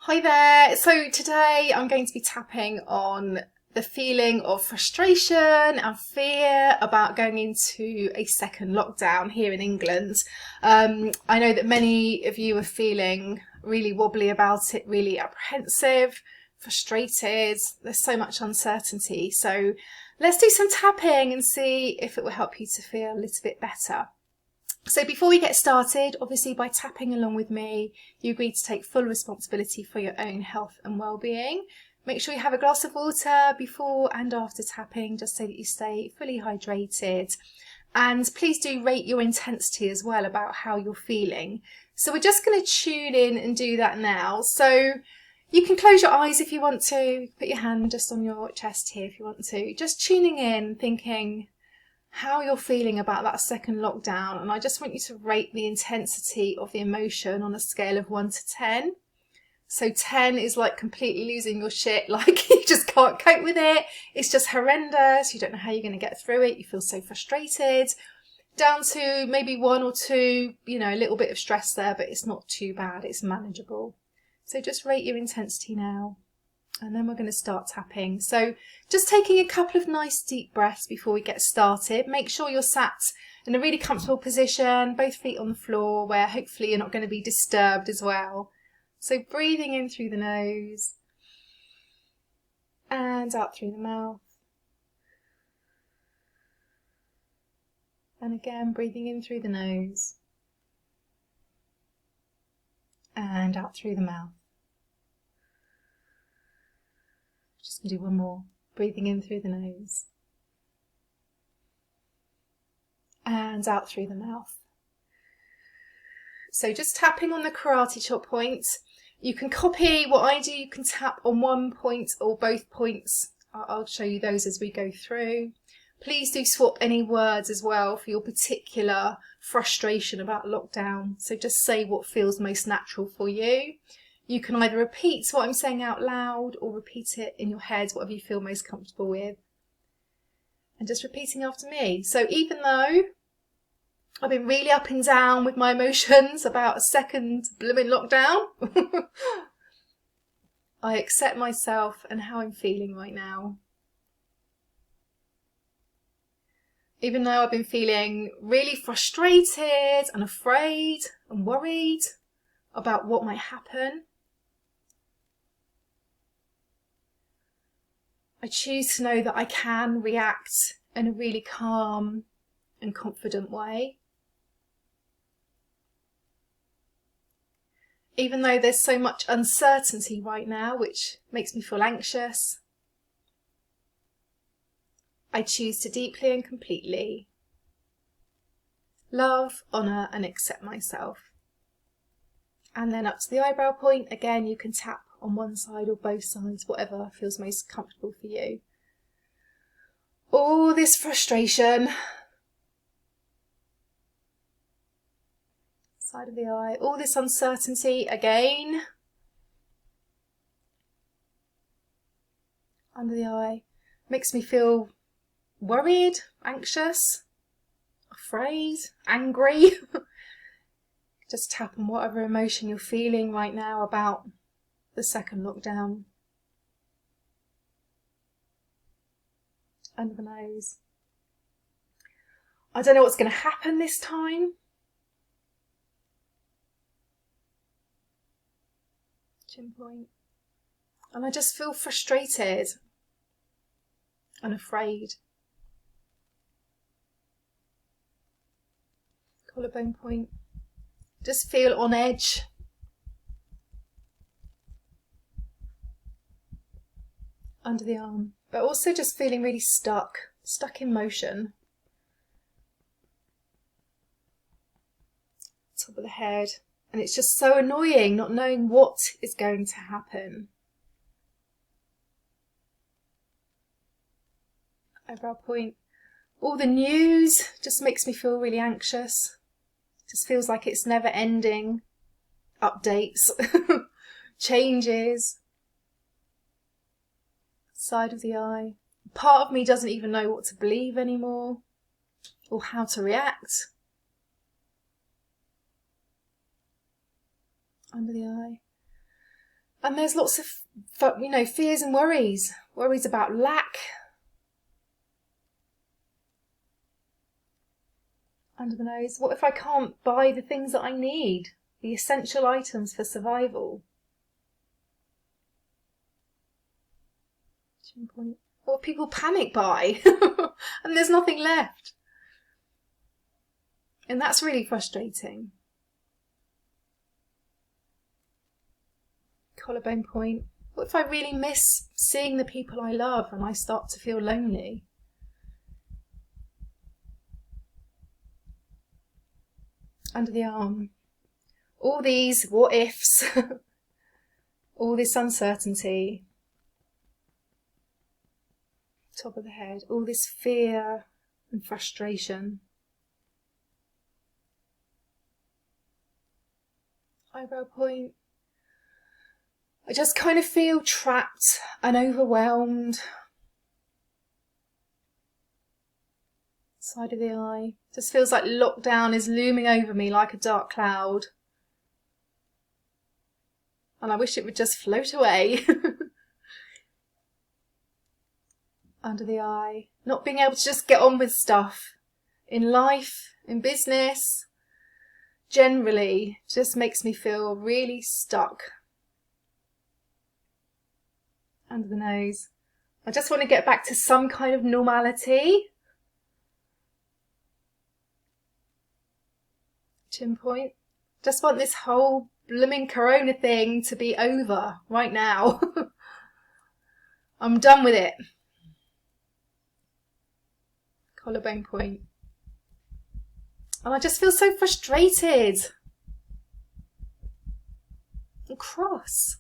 Hi there. So today I'm going to be tapping on the feeling of frustration and fear about going into a second lockdown here in England. I know that many of you are feeling really wobbly about it, really apprehensive, frustrated. There's so much uncertainty. So let's do some tapping and see if it will help you to feel a little bit better. So before we get started, obviously by tapping along with me, you agree to take full responsibility for your own health and well-being. Make sure you have a glass of water before and after tapping, just so that you stay fully hydrated. And please do rate your intensity as well about how you're feeling. So we're just going to tune in and do that now. So you can close your eyes if you want to, put your hand just on your chest here if you want to. Just tuning in, thinking how you're feeling about that second lockdown, and I just want you to rate the intensity of the emotion on a scale of 1 to 10. So 10 is like completely losing your shit, like you just can't cope with it, it's just horrendous, you don't know how you're going to get through it, you feel so frustrated, down to maybe 1 or 2, a little bit of stress there, but it's not too bad, it's manageable. So just rate your intensity now. And then we're going to start tapping. So just taking a couple of nice deep breaths before we get started. Make sure you're sat in a really comfortable position, both feet on the floor, where hopefully you're not going to be disturbed as well. So breathing in through the nose and out through the mouth. And again, breathing in through the nose and out through the mouth. Just going to do one more. Breathing in through the nose and out through the mouth. So just tapping on the karate chop point. You can copy what I do. You can tap on one point or both points. I'll show you those as we go through. Please do swap any words as well for your particular frustration about lockdown. So just say what feels most natural for you. You can either repeat what I'm saying out loud or repeat it in your head, whatever you feel most comfortable with. And just repeating after me. So even though I've been really up and down with my emotions about a second blooming lockdown, I accept myself and how I'm feeling right now. Even though I've been feeling really frustrated and afraid and worried about what might happen, I choose to know that I can react in a really calm and confident way. Even though there's so much uncertainty right now, which makes me feel anxious, I choose to deeply and completely love, honour and accept myself. And then up to the eyebrow point, again you can tap on one side or both sides, whatever feels most comfortable for you. All this frustration, side of the eye, all this uncertainty again, under the eye, makes me feel worried, anxious, afraid, angry. Just tap on whatever emotion you're feeling right now about the second lockdown. Under the nose. I don't know what's going to happen this time. Chin point. And I just feel frustrated and afraid. Collarbone point. Just feel on edge. Under the arm, but also just feeling really stuck in motion. Top of the head, and it's just so annoying not knowing what is going to happen. Eyebrow point. All the news just makes me feel really anxious. Just feels like it's never ending. Updates, changes. Side of the eye. Part of me doesn't even know what to believe anymore or how to react. Under the eye. And there's lots of, fears and worries. Worries about lack. Under the nose. What if I can't buy the things that I need? The essential items for survival. Chin point. What people panic buy and there's nothing left. And that's really frustrating. Collarbone point. What if I really miss seeing the people I love and I start to feel lonely? Under the arm. All these what ifs, all this uncertainty. Top of the head, all this fear and frustration. Eyebrow point. I just kind of feel trapped and overwhelmed. Side of the eye. Just feels like lockdown is looming over me like a dark cloud. And I wish it would just float away. Under the eye. Not being able to just get on with stuff. In life, in business. Generally, just makes me feel really stuck. Under the nose. I just want to get back to some kind of normality. Chin point. Just want this whole blooming corona thing to be over right now. I'm done with it. Collarbone point. And I just feel so frustrated and cross.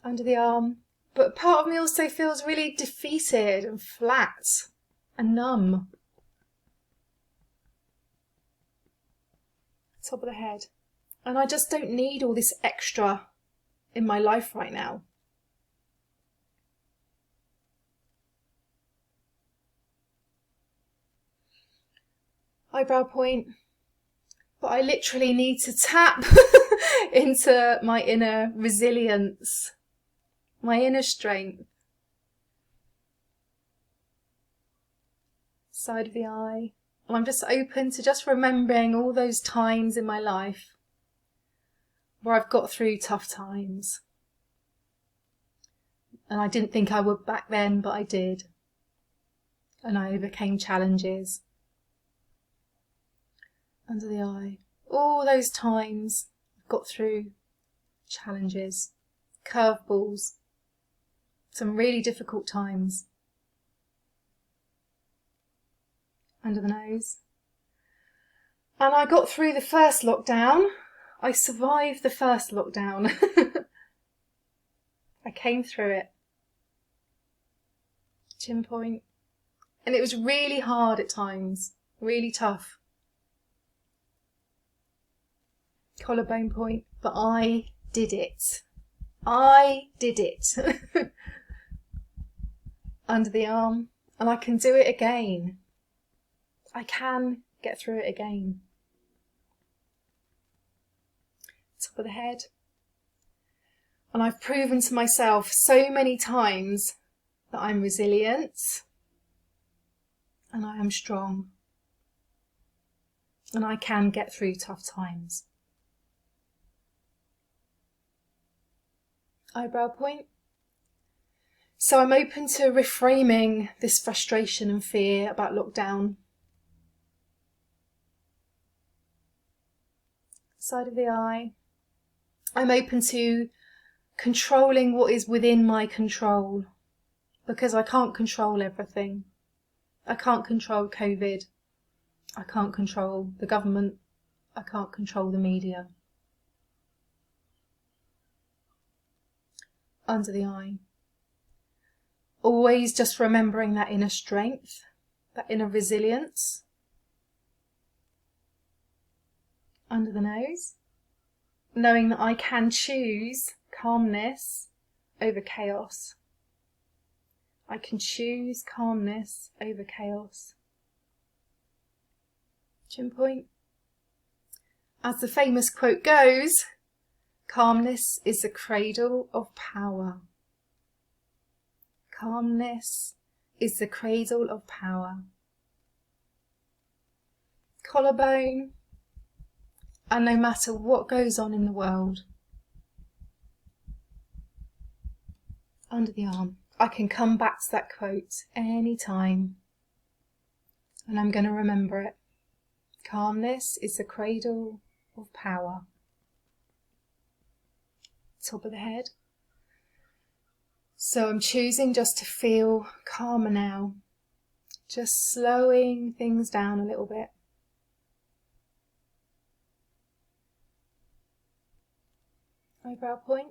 Under the arm. But part of me also feels really defeated and flat and numb. Top of the head. And I just don't need all this extra in my life right now. Eyebrow point. But I literally need to tap into my inner resilience, my inner strength. Side of the eye. And I'm just open to just remembering all those times in my life where I've got through tough times. And I didn't think I would back then, but I did. And I overcame challenges. Under the eye. All those times I've got through challenges, curveballs, some really difficult times. Under the nose. And I got through the first lockdown. I survived the first lockdown. I came through it. Chin point. And it was really hard at times, really tough. Collarbone point, but I did it. I did it. Under the arm, and I can do it again. I can get through it again. Top of the head. And I've proven to myself so many times that I'm resilient and I am strong and I can get through tough times. Eyebrow point. So I'm open to reframing this frustration and fear about lockdown. Side of the eye. I'm open to controlling what is within my control, because I can't control everything. I can't control COVID. I can't control the government. I can't control the media. Under the eye. Always just remembering that inner strength, that inner resilience. Under the nose. Knowing that I can choose calmness over chaos. I can choose calmness over chaos. Chin point. As the famous quote goes, Calmness is the cradle of power. Calmness is the cradle of power. Collarbone, and no matter what goes on in the world, under the arm. I can come back to that quote any time, and I'm going to remember it. Calmness is the cradle of power. Top of the head. So I'm choosing just to feel calmer now, just slowing things down a little bit. Eyebrow point.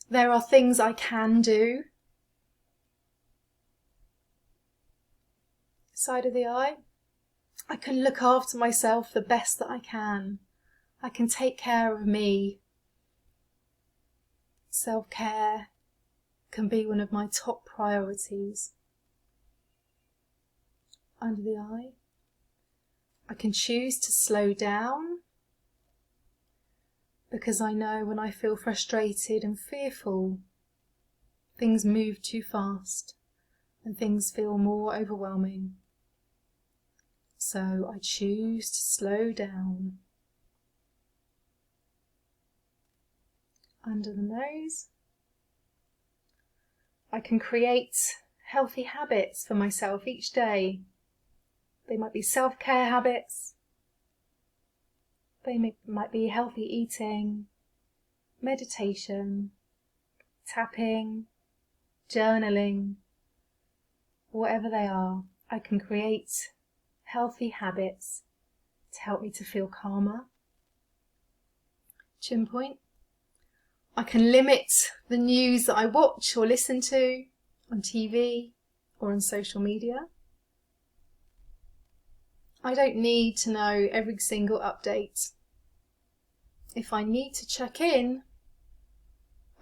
There are things I can do. Side of the eye. I can look after myself the best that I can. I can take care of me. Self-care can be one of my top priorities. Under the eye. I can choose to slow down, because I know when I feel frustrated and fearful, things move too fast and things feel more overwhelming. So I choose to slow down. Under the nose. I can create healthy habits for myself each day. They might be self-care habits. They might be healthy eating, meditation, tapping, journaling, whatever they are. I can create healthy habits to help me to feel calmer. Chin point. I can limit the news that I watch or listen to on TV or on social media. I don't need to know every single update. If I need to check in,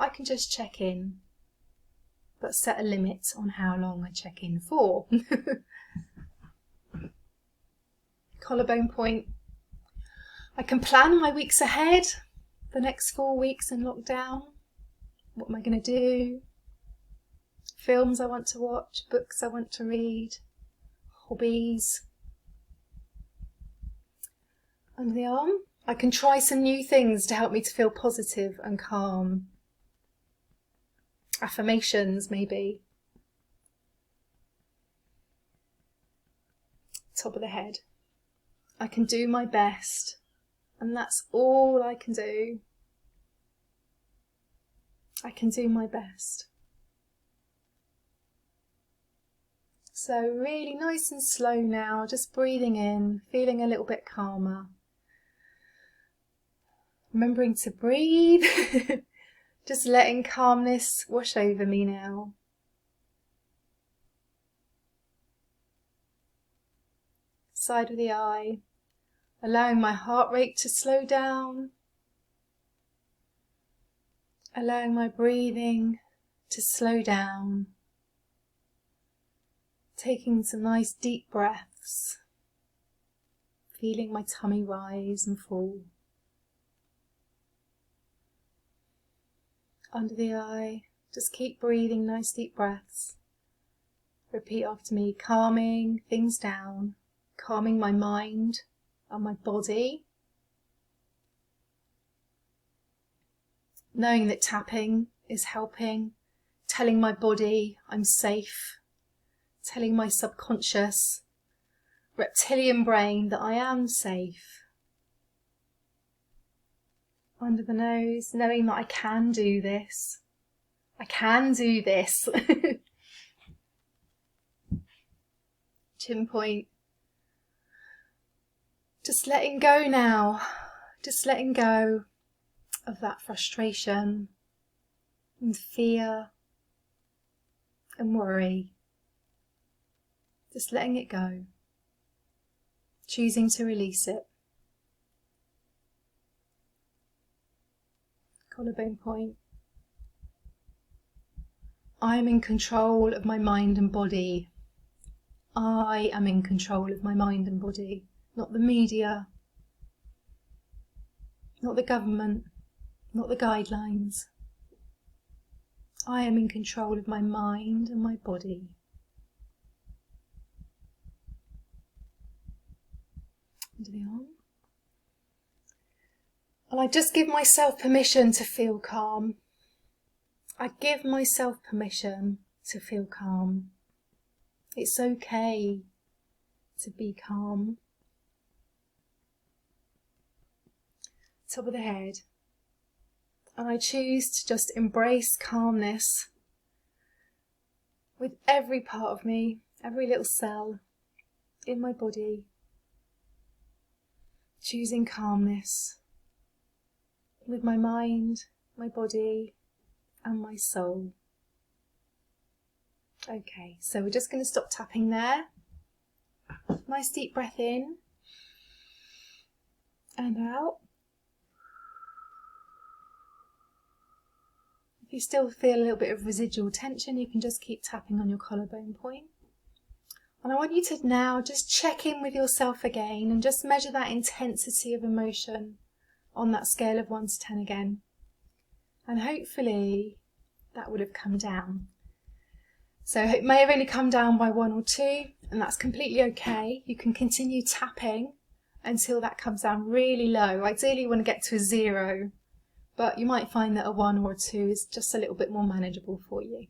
I can just check in, but set a limit on how long I check in for. Collarbone point. I can plan my weeks ahead, the next 4 weeks in lockdown. What am I going to do? Films I want to watch, books I want to read, hobbies. Under the arm. I can try some new things to help me to feel positive and calm. Affirmations, maybe. Top of the head. I can do my best, and that's all I can do. I can do my best. So really nice and slow now, just breathing in, feeling a little bit calmer. Remembering to breathe, just letting calmness wash over me now. Side of the eye, allowing my heart rate to slow down, allowing my breathing to slow down, taking some nice deep breaths, feeling my tummy rise and fall. Under the eye, just keep breathing nice deep breaths. Repeat after me, calming things down, calming my mind and my body. Knowing that tapping is helping, telling my body I'm safe, telling my subconscious reptilian brain that I am safe. Under the nose, knowing that I can do this. I can do this. Chin point. Just letting go now. Just letting go of that frustration and fear and worry. Just letting it go. Choosing to release it. Collarbone point. I am in control of my mind and body. I am in control of my mind and body, not the media, not the government, not the guidelines. I am in control of my mind and my body. Under the arm. And I just give myself permission to feel calm. I give myself permission to feel calm. It's okay to be calm. Top of the head. And I choose to just embrace calmness with every part of me, every little cell in my body. Choosing calmness with my mind, my body, and my soul. Okay, so we're just going to stop tapping there. Nice deep breath in and out. If you still feel a little bit of residual tension, you can just keep tapping on your collarbone point. And I want you to now just check in with yourself again and just measure that intensity of emotion on that scale of 1 to 10 again. And hopefully that would have come down. So it may have only come down by 1 or 2, and that's completely okay. You can continue tapping until that comes down really low. Ideally you want to get to a 0, but you might find that a 1 or a 2 is just a little bit more manageable for you.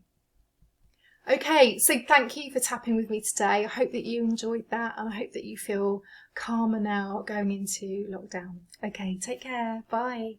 Okay, so thank you for tapping with me today. I hope that you enjoyed that, and I hope that you feel calmer now going into lockdown. Okay, take care. Bye.